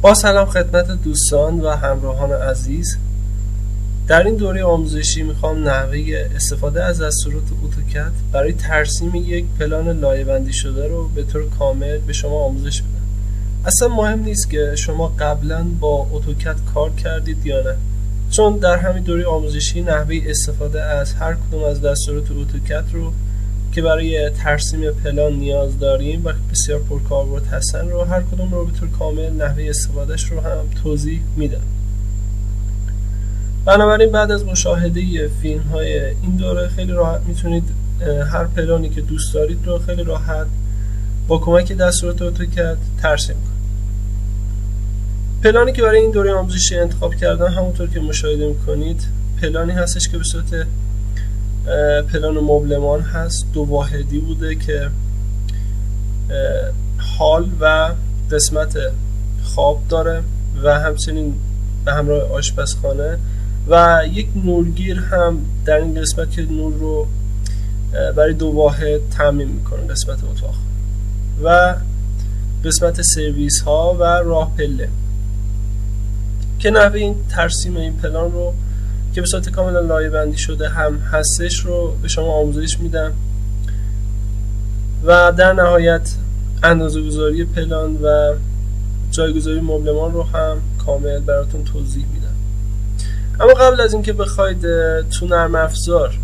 با سلام خدمت دوستان و همراهان عزیز. در این دوره آموزشی میخوام نحوه استفاده از دستورات اتوکد برای ترسیم یک پلان لایه‌بندی شده رو به طور کامل به شما آموزش بدم. اصلا مهم نیست که شما قبلا با اتوکد کار کردید یا نه، چون در همین دوره آموزشی نحوه استفاده از هر کدوم از دستورات اتوکد رو که برای ترسیم پلان نیاز داریم و بسیار پرکاربرد هستن رو هر کدوم رو به طور کامل نحوه استفادهش رو هم توضیح میدم. بنابراین بعد از مشاهده فیلم های این دوره خیلی راحت میتونید هر پلانی که دوست دارید رو خیلی راحت با کمک دستورات اتوکد ترسیم کنید. پلانی که برای این دوره آموزشی انتخاب کردم همونطور که مشاهده میکنید پلانی هستش که به صورت پلان مبلمان هست، 2 واحدی بوده که هال و قسمت خواب داره و همچنین به همراه آشپزخانه و یک نورگیر هم در این قسمت که نور رو برای 2 واحد تامین میکنه، قسمت اتاق و قسمت سرویس ها و راه پله که نحوه این ترسیم این پلان رو که به صورت کاملا لایه‌بندی شده هم هستش رو به شما آموزش میدم و در نهایت اندازه‌گذاری پلان و جایگذاری مبلمان رو هم کامل براتون توضیح میدم. اما قبل از اینکه بخواید تو نرم افزار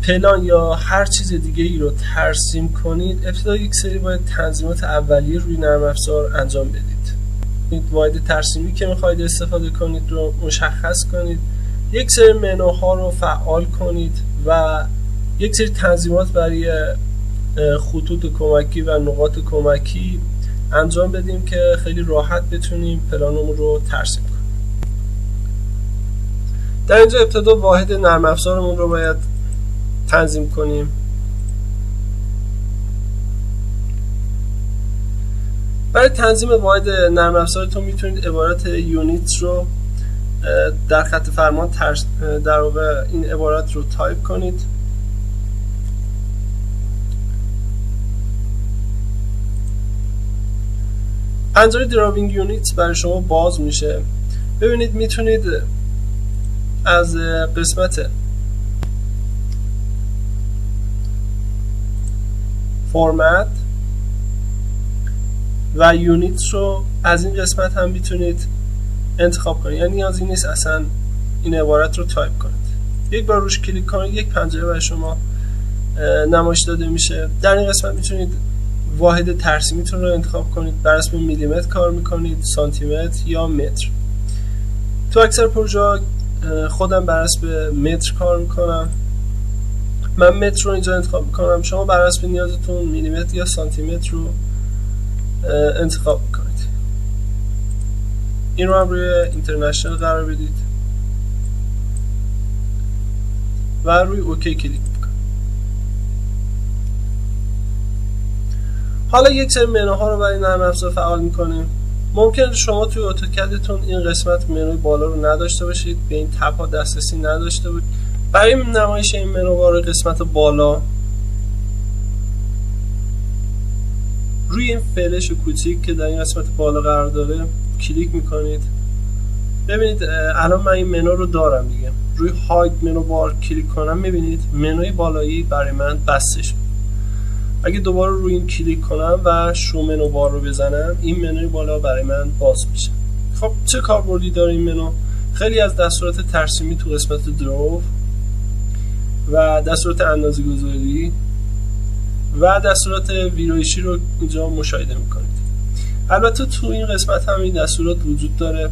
پلان یا هر چیز دیگه ای رو ترسیم کنید، ابتدا یک سری باید تنظیمات اولیه روی نرم افزار انجام بدید. واحد ترسیمی که میخواید استفاده کنید رو مشخص کنید، یک سری منوها رو فعال کنید و یک سری تنظیمات برای خطوط کمکی و نقاط کمکی انجام بدیم که خیلی راحت بتونیم پلانمون رو ترسیم کنیم. در اینجا ابتدا واحد نرم افزارمون رو باید تنظیم کنیم. برای تنظیم واحد نرم افزارتون میتونید عبارت یونیت رو در خط فرمان در واقع این عبارت رو تایپ کنید. پنجره دراوینگ یونیت برای شما باز میشه. ببینید میتونید از قسمت فرمت و یونیت رو از این قسمت هم میتونید انتخاب کنید، یعنی نیازی نیست اصلا این عبارت رو تایپ کنید. یک بار روش کلیک کنید یک پنجره برای شما نمایش داده میشه. در این قسمت میتونید واحد ترسیمیتون رو انتخاب کنید. بر اساس میلیمتر کار میکنید، سانتیمتر یا متر. تو اکثر پروژه خودم بر اساس متر کار میکنم. من متر رو اینجا انتخاب میکنم. شما بر اساس نیازتون میلیمتر یا سانتیمتر رو انتخاب میکنید. این رو هم روی اینترنشنال قرار بدید و روی اوکی کلیک میکنید. حالا یک سری منوها رو برای نرم افزار فعال میکنیم. ممکن شما توی اتوکدتون این قسمت منوی بالا رو نداشته باشید، به این تب ها دسترسی نداشته باشید. برای نمایش این منوها رو قسمت بالا روی این فلش کوچیک که در این قسمت بالا قرار داره کلیک میکنید. ببینید الان من این منو رو دارم دیگه. روی هاید منو بار کلیک کنم میبینید منوی بالایی برای من بسته شد. اگه دوباره روی این کلیک کنم و شو منو بار رو بزنم این منوی بالا برای من باز میشه. خب چه کاربردی داره این منو؟ خیلی از دستورات ترسیمی تو قسمت درو و دستورات اندازه‌گذاری و دستورات ویرایشی رو اینجا مشاهده میکنید. البته تو این قسمت هم این دستورات وجود داره.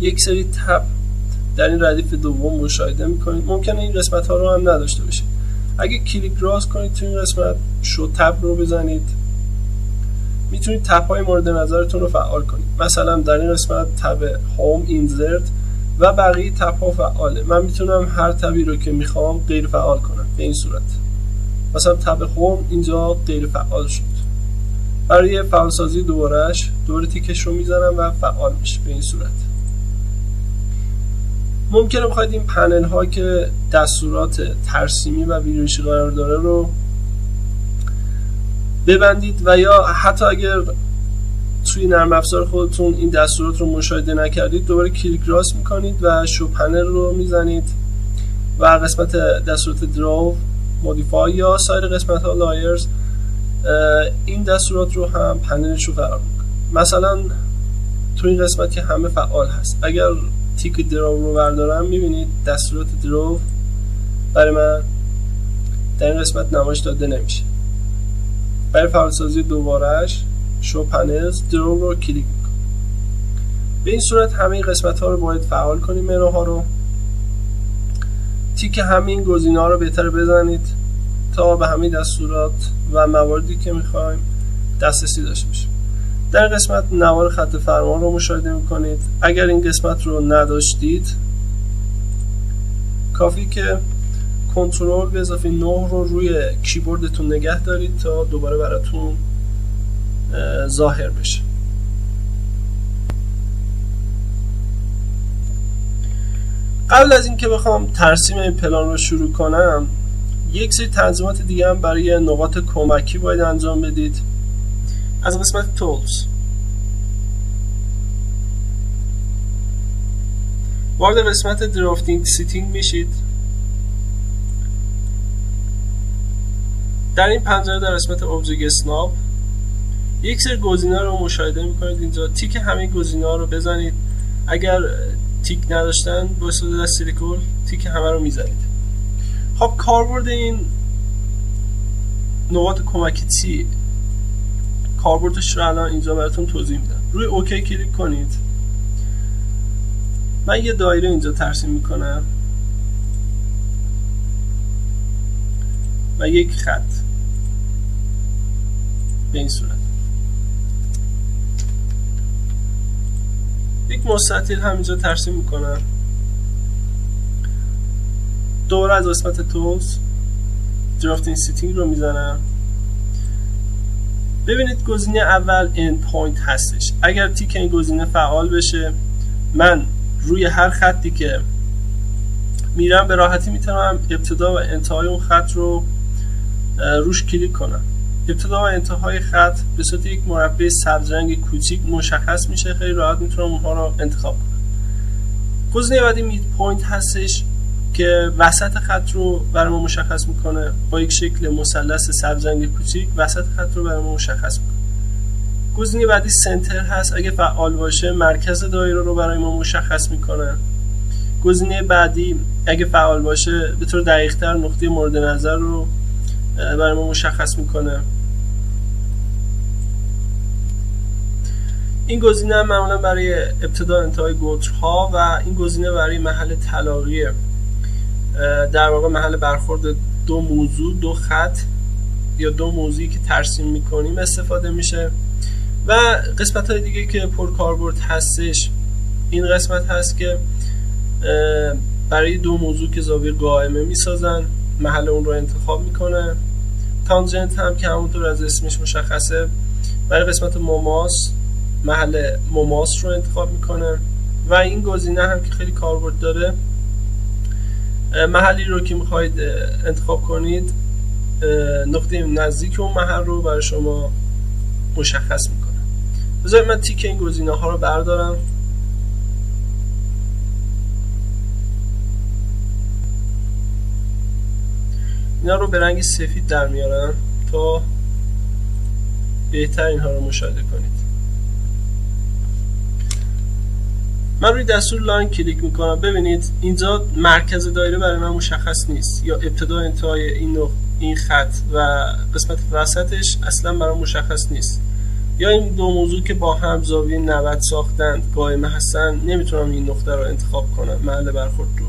یک سری تب در این ردیف دوم مشاهده میکنید. ممکنه این قسمت ها رو هم نداشته باشید. اگه کلیک راست کنید تو این قسمت شو تب رو بزنید میتونید تب های مورد نظرتون رو فعال کنید. مثلا در این قسمت تب هوم، اینزرت و بقیه تب ها فعاله. من میتونم هر تبی رو که میخوام غیر فعال کنم به این صورت. مثلا تب هوم اینجا غیر فعال شد. برای فعال سازی دوباره تیکش رو میزنم و فعال میشه به این صورت. ممکنه بخواید این پنل ها که دستورات ترسیمی و ویرایشی قرار داره رو ببندید و یا حتی اگر توی نرم افزار خودتون این دستورات رو مشاهده نکردید، دوباره کلیک راست میکنید و شو پنل رو میزنید و قسمت دستورات دراو، مودیفای یا سایر قسمت ها لایرز، این دستورات رو هم پنلش رو فرار میکنه. مثلا تو این قسمت که همه فعال هست، اگر تیک دراو رو بردارم میبینید دستورات دراو برای من در این قسمت نمایش داده نمیشه. برای فعالسازی دوبارهش شو پنلز دراو رو کلیک میکنم. به این صورت همه قسمت ها رو باید فعال کنیم. منوها رو تیک همین گزینه ها رو بهتر بزنید تا به همه دستورات و مواردی که میخوایم دسترسی داشته باشیم. در قسمت نوار خط فرمان رو مشاهده میکنید. اگر این قسمت رو نداشتید کافی که کنترل به اضافه 9 رو روی کیبوردتون نگه دارید تا دوباره براتون ظاهر بشه. قبل از اینکه بخوام ترسیم این پلان رو شروع کنم، یک سری تنظیمات دیگه هم برای نقاط کمکی باید انجام بدید. از قسمت تولز وارد قسمت درافتینگ سیتینگ میشید. در این پنجره در قسمت اوبجکت اسناب یک سری گزینه رو مشاهده میکنید. اینجا تیک همه گزینه ها رو بزنید. اگر تیک نداشتن با استفاده از سیلیکول تیک همه رو میزنید. خب کاربرد این نقاط کمکی چیه؟ کاربردش رو الان اینجا براتون توضیح میدم. روی اوکی کلیک کنید. من یه دایره اینجا ترسیم میکنم و یک خط به این صورت. یک مستطیل هم اینجا ترسیم میکنم. دوباره از قسمت تولز درافتینگ سیتینگ رو میزنم. ببینید گزینه اول اند پوینت هستش. اگر تیک این گزینه فعال بشه من روی هر خطی که میرم به راحتی میتونم ابتدا و انتهای اون خط رو روش کلیک کنم. ابتدا و انتهای خط به صورت یک مربع سبز رنگ کوچیک مشخص میشه. خیلی راحت میتونم اونها رو انتخاب کنم. گزینه بعدی مید پوینت هستش که وسط خط رو برای ما مشخص میکنه. با یک شکل مثلث سبز رنگ کوچیک وسط خط رو برای ما مشخص میکنه. گزینه بعدی سنتر هست. اگه فعال باشه مرکز دایره رو برای ما مشخص میکنه. گزینه بعدی اگه فعال باشه به طور دقیق‌تر نقطه مورد نظر رو برای ما مشخص میکنه. این گزینه هم معمولا برای ابتدا انتهای قطرها و این گزینه برای محل تلاقی، در واقع محل برخورد دو موضوع، دو خط یا دو موضوعی که ترسیم میکنیم استفاده میشه. و قسمت های دیگه که پر کاربرد هستش این قسمت هست که برای دو موضوع که زاویه قائمه میسازن محل اون رو انتخاب میکنه. تانجنت هم که همونطور از اسمش مشخصه برای قسمت مماس محل مماس رو انتخاب میکنه. و این گزینه هم که خیلی کاربرد داره، محلی رو که میخواید انتخاب کنید نقطه نزدیک اون محل رو برای شما مشخص میکنه. بذارید من تیک این گزینه ها رو بردارم. اینا رو به رنگ سفید در میارم تا بهتر اینها رو مشاهده کنید. من روی دستور لاین کلیک میکنم. ببینید اینجا مرکز دایره برای من مشخص نیست یا ابتدا انتهای این خط و قسمت وسطش اصلا برای مشخص نیست، یا این دو موضوع که با هم زاویه 90 ساختند قائمه هستن نمیتونم این نقطه رو انتخاب کنم محل برخورد رو.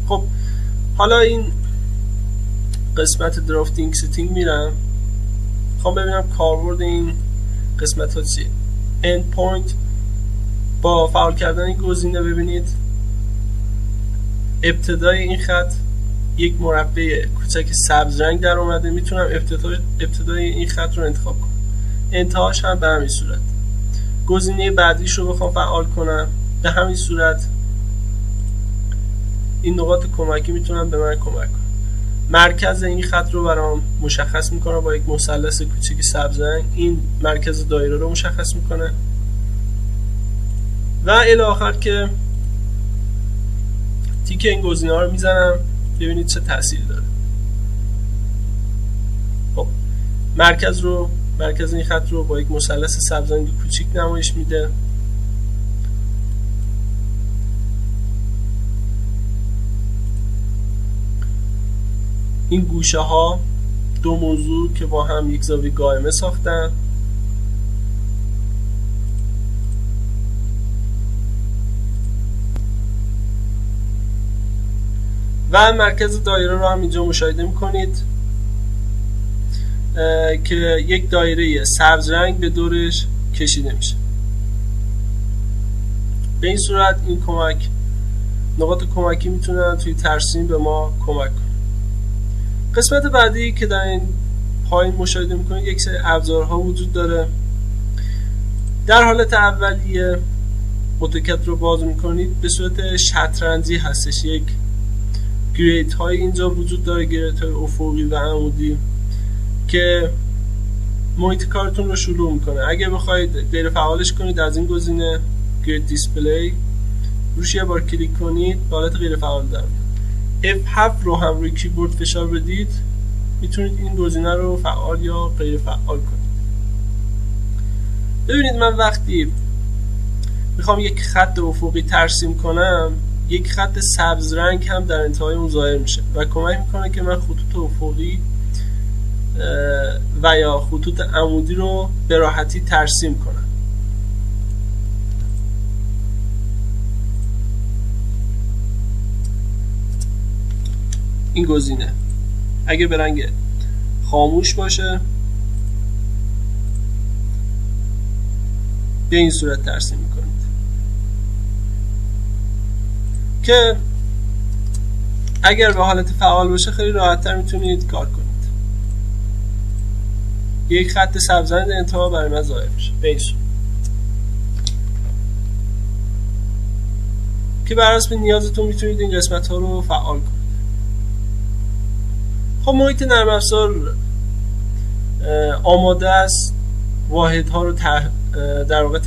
خب حالا این قسمت درافتینگ سیتینگ میرم، خب ببینم کاربرد این قسمت ها چیه. اند پوینت با فعال کردن این گزینه ببینید ابتدای این خط یک مربع کوچک سبز رنگ در اومده. میتونم ابتدای این خط رو انتخاب کنم. انتهاش هم به همین صورت. گزینه بعدیش رو بخوام فعال کنم به همین صورت این نقاط کمکی میتونم به من کمک کنم. مرکز این خط رو برام مشخص میکنه با یک مثلث کوچیک سبز رنگ. این مرکز دایره رو مشخص میکنه و الی آخر که تیک این گزینه‌ها رو میزنم ببینید چه تأثیری داره. خب مرکز این خط رو با یک مثلث سبز رنگ کوچیک نمایش میده. این گوشه ها دو موضوع که با هم یک زاویه قائمه ساختن. و مرکز دایره رو هم اینجا مشاهده میکنید که یک دایره سبز رنگ به دورش کشیده میشه. به این صورت این نقاط کمکی میتونن توی ترسیم به ما کمک کنن. قسمت بعدی که در این پایین مشاهده میکنید یک سری ابزارها وجود داره. در حالت اولیه اتوکد رو باز میکنید به صورت شطرنجی هستش. یک گریت های اینجا وجود داره، گریت های افقی و عمودی که محیط کارتون رو شروع میکنه. اگه بخواید غیر فعالش کنید از این گزینه گریت دیسپلی روش یه بار کلیک کنید به حالت غیر فعال در میاد. F7 رو هم روی کیبورد فشار بدید میتونید این گزینه رو فعال یا غیر فعال کنید. ببینید من وقتی میخوام یک خط افقی ترسیم کنم یک خط سبز رنگ هم در انتهای اون ظاهر میشه و کمک میکنه که من خطوط افقی و یا خطوط عمودی رو به راحتی ترسیم کنم. این گزینه اگه به رنگ خاموش باشه به این صورت ترسیم میکنید که اگر به حالت فعال باشه خیلی راحت‌تر میتونید کار کنید. یک خط سبز رنگ در انتها برای من ظاهر میشه به این صورت که بر اساس نیازتون میتونید این قسمت ها رو فعال کنید. خب محیط نرم افزار آماده است واحدها رو در واقع